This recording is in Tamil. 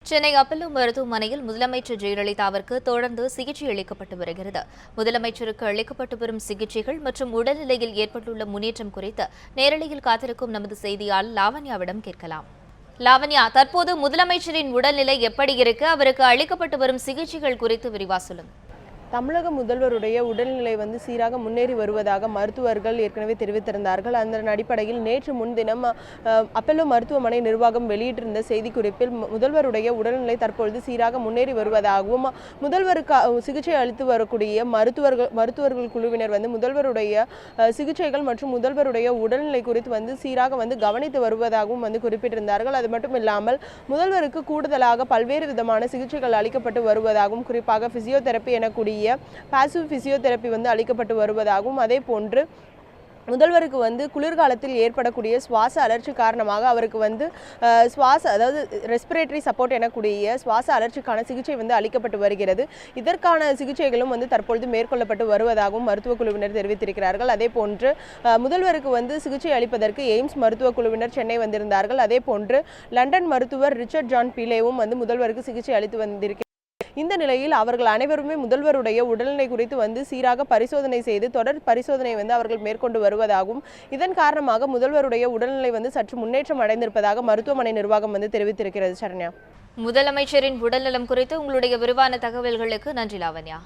சென்னை அப்பல்லோ மருத்துவமனையில் முதலமைச்சர் ஜெயலலிதாவிற்கு தொடர்ந்து சிகிச்சை அளிக்கப்பட்டு வருகிறது. முதலமைச்சருக்கு அளிக்கப்பட்டு வரும் சிகிச்சைகள் மற்றும் உடல்நிலையில் ஏற்பட்டுள்ள முன்னேற்றம் குறித்து நேரலையில் காத்திருக்கும் நமது செய்தியாளர் லாவண்யாவிடம் கேட்கலாம். லாவண்யா, தற்போது முதலமைச்சரின் உடல்நிலை எப்படி இருக்கு? அவருக்கு அளிக்கப்பட்டு வரும் சிகிச்சைகள் குறித்து விரிவா சொல்லுங்க. தமிழக முதல்வருடைய உடல்நிலை சீராக முன்னேறி வருவதாக மருத்துவர்கள் ஏற்கனவே தெரிவித்திருந்தார்கள். அதன் அடிப்படையில் நேற்று முன்தினம் அப்பல்லோ மருத்துவமனை நிர்வாகம் வெளியிட்டிருந்த செய்திக்குறிப்பில் முதல்வருடைய உடல்நிலை தற்பொழுது சீராக முன்னேறி வருவதாகவும் முதல்வருக்கு சிகிச்சை அளித்து வரக்கூடிய மருத்துவர்கள் குழுவினர் முதல்வருடைய சிகிச்சைகள் மற்றும் முதல்வருடைய உடல்நிலை குறித்து சீராக கவனித்து வருவதாகவும் குறிப்பிட்டிருந்தார்கள். அது மட்டும் இல்லாமல் முதல்வருக்கு கூடுதலாக பல்வேறு விதமான சிகிச்சைகள் அளிக்கப்பட்டு வருவதாகவும், குறிப்பாக பிசியோதெரப்பி எனக்கூடிய பாசிவ் பிசியோதெரப்பி அளிக்கப்பட்டு வருவதாகவும், அதே போன்று முதல்வருக்கு குளிர்காலத்தில் ஏற்படக்கூடிய சுவாச அலர்ச்சி காரணமாக அவருக்கு அதாவது ரெஸ்பிரேட்டரி சப்போர்ட் எனக்கூடிய சுவாச அலர்ச்சிக்கான சிகிச்சை அளிக்கப்பட்டு வருகிறது. இதற்கான சிகிச்சைகளும் தற்பொழுது மேற்கொள்ளப்பட்டு வருவதாகவும் மருத்துவ குழுவினர் தெரிவித்திருக்கிறார்கள். அதே போன்று முதல்வருக்கு சிகிச்சை அளிப்பதற்கு எய்ம்ஸ் மருத்துவ குழுவினர் சென்னை வந்திருந்தார்கள். அதே போன்று லண்டன் மருத்துவர் ரிச்சர்ட் ஜான் பீலேவும் முதல்வருக்கு சிகிச்சை அளித்து வந்திருக்கிறார். இந்த நிலையில் அவர்கள் அனைவருமே முதல்வருடைய உடல்நிலை குறித்து சீராக பரிசோதனை செய்து தொடர் பரிசோதனை அவர்கள் மேற்கொண்டு வருவதாகவும், இதன் காரணமாக முதல்வருடைய உடல்நிலை சற்று முன்னேற்றம் அடைந்திருப்பதாக மருத்துவமனை நிர்வாகம் தெரிவித்திருக்கிறது. சரண்யா, முதலமைச்சரின் உடல்நலம் குறித்து உங்களுடைய விரிவான தகவல்களுக்கு நன்றி லாவண்யா.